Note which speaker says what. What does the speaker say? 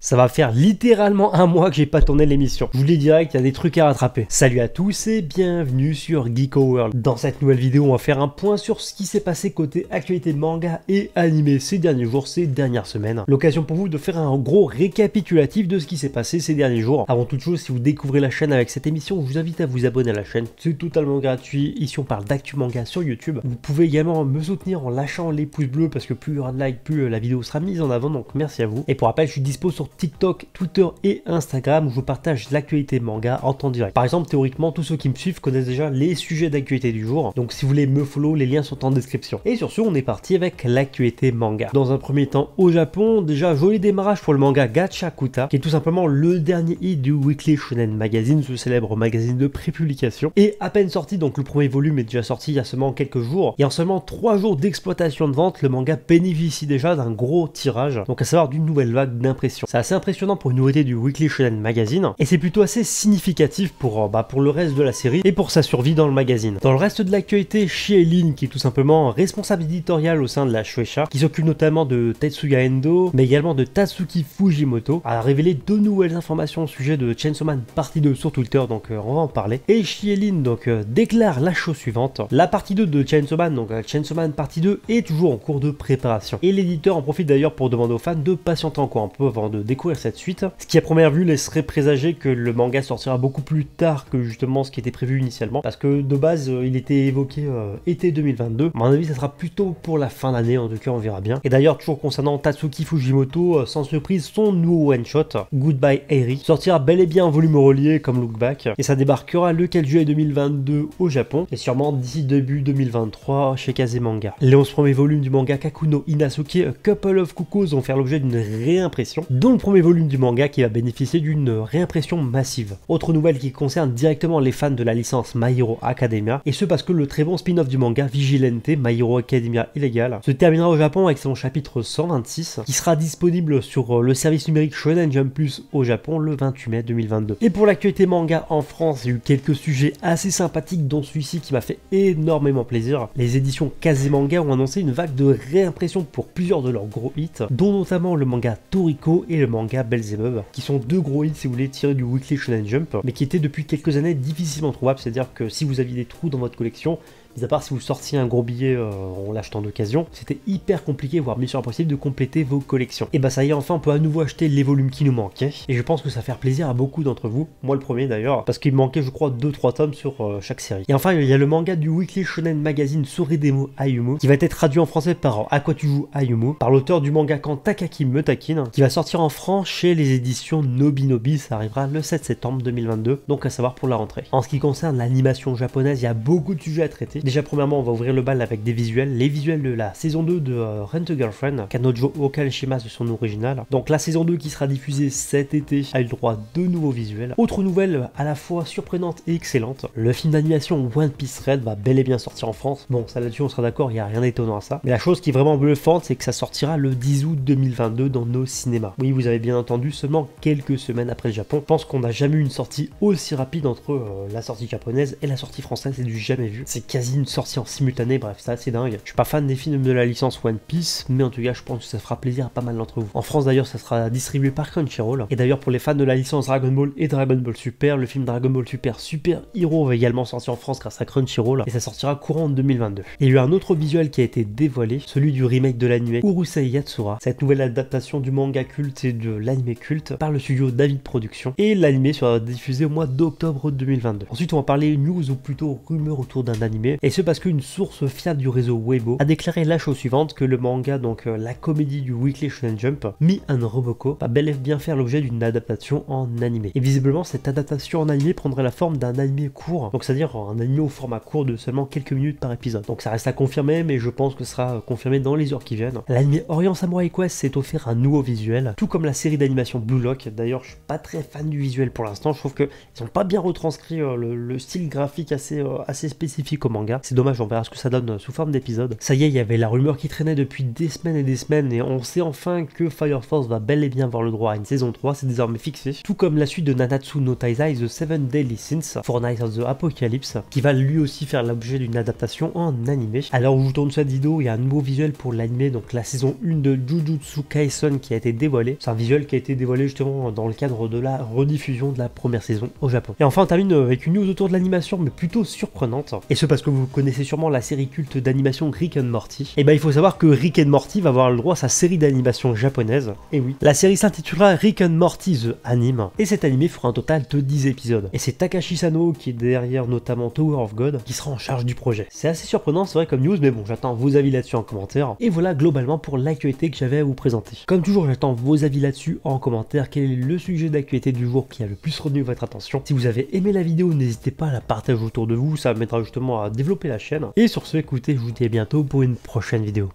Speaker 1: Ça va faire littéralement un mois que j'ai pas tourné l'émission. Je vous l'ai direct, il y a des trucs à rattraper. Salut à tous et bienvenue sur Geeko World. Dans cette nouvelle vidéo, on va faire un point sur ce qui s'est passé côté actualité manga et animé ces derniers jours, ces dernières semaines. L'occasion pour vous de faire un gros récapitulatif de ce qui s'est passé ces derniers jours. Avant toute chose, si vous découvrez la chaîne avec cette émission, je vous invite à vous abonner à la chaîne. C'est totalement gratuit. Ici, on parle d'actu manga sur YouTube. Vous pouvez également me soutenir en lâchant les pouces bleus parce que plus il y aura de likes, plus la vidéo sera mise en avant. Donc merci à vous. Et pour rappel, je suis dispo sur TikTok, Twitter et Instagram où je vous partage l'actualité manga en temps direct. Par exemple, théoriquement, tous ceux qui me suivent connaissent déjà les sujets d'actualité du jour. Donc si vous voulez me follow, les liens sont en description. Et sur ce, on est parti avec l'actualité manga. Dans un premier temps, au Japon, déjà joli démarrage pour le manga Gachakuta, qui est tout simplement le dernier hit du Weekly Shonen Magazine, ce célèbre magazine de prépublication. Et à peine sorti, donc le premier volume est déjà sorti il y a seulement quelques jours. Et en seulement 3 jours d'exploitation de vente, le manga bénéficie déjà d'un gros tirage, donc à savoir d'une nouvelle vague d'impression. C'est assez impressionnant pour une nouveauté du Weekly Shonen Magazine, et c'est plutôt assez significatif pour le reste de la série et pour sa survie dans le magazine. Dans le reste de l'actualité, Shielin, qui est tout simplement responsable éditorial au sein de la Shueisha, qui s'occupe notamment de Tetsuya Endo, mais également de Tatsuki Fujimoto, a révélé 2 nouvelles informations au sujet de Chainsaw Man partie 2 sur Twitter, donc on va en parler. Et Shielin déclare la chose suivante: la partie 2 de Chainsaw Man, donc Chainsaw Man partie 2, est toujours en cours de préparation. Et l'éditeur en profite d'ailleurs pour demander aux fans de patienter encore un peu avant de découvrir cette suite, ce qui à première vue laisserait présager que le manga sortira beaucoup plus tard que justement ce qui était prévu initialement, parce que de base il était évoqué été 2022. À mon avis ça sera plutôt pour la fin d'année, en tout cas on verra bien. Et d'ailleurs toujours concernant Tatsuki Fujimoto, sans surprise, son nouveau one shot Goodbye Eri sortira bel et bien en volume relié comme Look Back, et ça débarquera le 4 juillet 2022 au Japon, et sûrement d'ici début 2023 chez Kazemanga. Les 11 premiers volumes du manga Kakuno Inasuke A Couple of Cuckoos vont faire l'objet d'une réimpression, dont le premier volume du manga qui va bénéficier d'une réimpression massive. Autre nouvelle qui concerne directement les fans de la licence My Hero Academia, et ce parce que le très bon spin-off du manga Vigilante My Hero Academia Illegal se terminera au Japon avec son chapitre 126 qui sera disponible sur le service numérique Shonen Jump Plus au Japon le 28 mai 2022. Et pour l'actualité manga en France, il y a eu quelques sujets assez sympathiques, dont celui-ci qui m'a fait énormément plaisir. Les éditions Kazemanga ont annoncé une vague de réimpression pour plusieurs de leurs gros hits, dont notamment le manga Toriko et le manga Belzebub, qui sont 2 gros hits si vous voulez tirés du Weekly Shonen Jump, mais qui étaient depuis quelques années difficilement trouvables, c'est-à-dire que si vous aviez des trous dans votre collection, mis à part si vous sortiez un gros billet en l'achetant d'occasion, c'était hyper compliqué, voire mission impossible de compléter vos collections. Et bah ça y est, enfin on peut à nouveau acheter les volumes qui nous manquaient, et je pense que ça va faire plaisir à beaucoup d'entre vous, moi le premier d'ailleurs, parce qu'il manquait je crois 2-3 tomes sur chaque série. Et enfin il y a le manga du Weekly Shonen Magazine Soredemo Ayumu, qui va être traduit en français par À quoi tu joues Ayumu, par l'auteur du mangakan Takaki Metakin, qui va sortir en France chez les éditions Nobinobi, ça arrivera le 7 septembre 2022, donc à savoir pour la rentrée. En ce qui concerne l'animation japonaise, il y a beaucoup de sujets à traiter. Déjà premièrement on va ouvrir le bal avec des visuels, les visuels de la saison 2 de Rent a Girlfriend, Kanojo Okanshima de son original. Donc la saison 2 qui sera diffusée cet été a eu le droit à 2 nouveaux visuels. Autre nouvelle à la fois surprenante et excellente, le film d'animation One Piece Red va bel et bien sortir en France. Bon ça là-dessus on sera d'accord, il n'y a rien d'étonnant à ça. Mais la chose qui est vraiment bluffante, c'est que ça sortira le 10 août 2022 dans nos cinémas. Oui vous avez bien entendu, seulement quelques semaines après le Japon. Je pense qu'on n'a jamais eu une sortie aussi rapide entre la sortie japonaise et la sortie française, c'est du jamais vu. C'est quasi une sortie en simultané, bref c'est assez dingue. Je suis pas fan des films de la licence One Piece, mais en tout cas je pense que ça fera plaisir à pas mal d'entre vous. En France d'ailleurs ça sera distribué par Crunchyroll, et d'ailleurs pour les fans de la licence Dragon Ball et Dragon Ball Super, le film Dragon Ball Super Super Hero va également sortir en France grâce à Crunchyroll, et ça sortira courant en 2022. Il y a eu un autre visuel qui a été dévoilé, celui du remake de l'anime Urusei Yatsura, cette nouvelle adaptation du manga culte et de l'anime culte par le studio David Productions, et l'anime sera diffusé au mois d'octobre 2022. Ensuite on va parler news ou plutôt rumeurs autour d'un anime, et ce parce qu'une source fiable du réseau Weibo a déclaré la chose suivante, que le manga, donc la comédie du Weekly Shonen Jump, Me and Roboko, va bel et bien faire l'objet d'une adaptation en animé. Et visiblement cette adaptation en animé prendrait la forme d'un animé court, donc c'est-à-dire un animé au format court de seulement quelques minutes par épisode. Donc ça reste à confirmer, mais je pense que ce sera confirmé dans les heures qui viennent. L'anime Orient Samurai Quest s'est offert un nouveau visuel, tout comme la série d'animation Blue Lock. D'ailleurs je suis pas très fan du visuel pour l'instant, je trouve qu'ils n'ont pas bien retranscrit le style graphique assez spécifique au manga. manga. C'est dommage, on verra ce que ça donne sous forme d'épisode. Ça y est, il y avait la rumeur qui traînait depuis des semaines et on sait enfin que Fire Force va bel et bien avoir le droit à une saison 3, c'est désormais fixé. Tout comme la suite de Nanatsu no Taizai The Seven Deadly Sins for Night of the Apocalypse, qui va lui aussi faire l'objet d'une adaptation en animé. Alors où je vous tourne cette vidéo, il y a un nouveau visuel pour l'animé, donc la saison 1 de Jujutsu Kaisen qui a été dévoilé. C'est un visuel qui a été dévoilé justement dans le cadre de la rediffusion de la première saison au Japon. Et enfin on termine avec une news autour de l'animation, mais plutôt surprenante. Et ce parce que vous connaissez sûrement la série culte d'animation Rick and Morty. Et ben il faut savoir que Rick and Morty va avoir le droit à sa série d'animation japonaise. Et oui, la série s'intitulera Rick and Morty The Anime. Et cet animé fera un total de 10 épisodes. Et c'est Takashi Sano qui est derrière notamment Tower of God qui sera en charge du projet. C'est assez surprenant, c'est vrai comme news, mais bon, j'attends vos avis là-dessus en commentaire. Et voilà globalement pour l'actualité que j'avais à vous présenter. Comme toujours, j'attends vos avis là-dessus en commentaire. Quel est le sujet d'actualité du jour qui a le plus retenu votre attention? Si vous avez aimé la vidéo, n'hésitez pas à la partager autour de vous, ça m'aidera justement à développer la chaîne. Et sur ce, écoutez, je vous dis à bientôt pour une prochaine vidéo.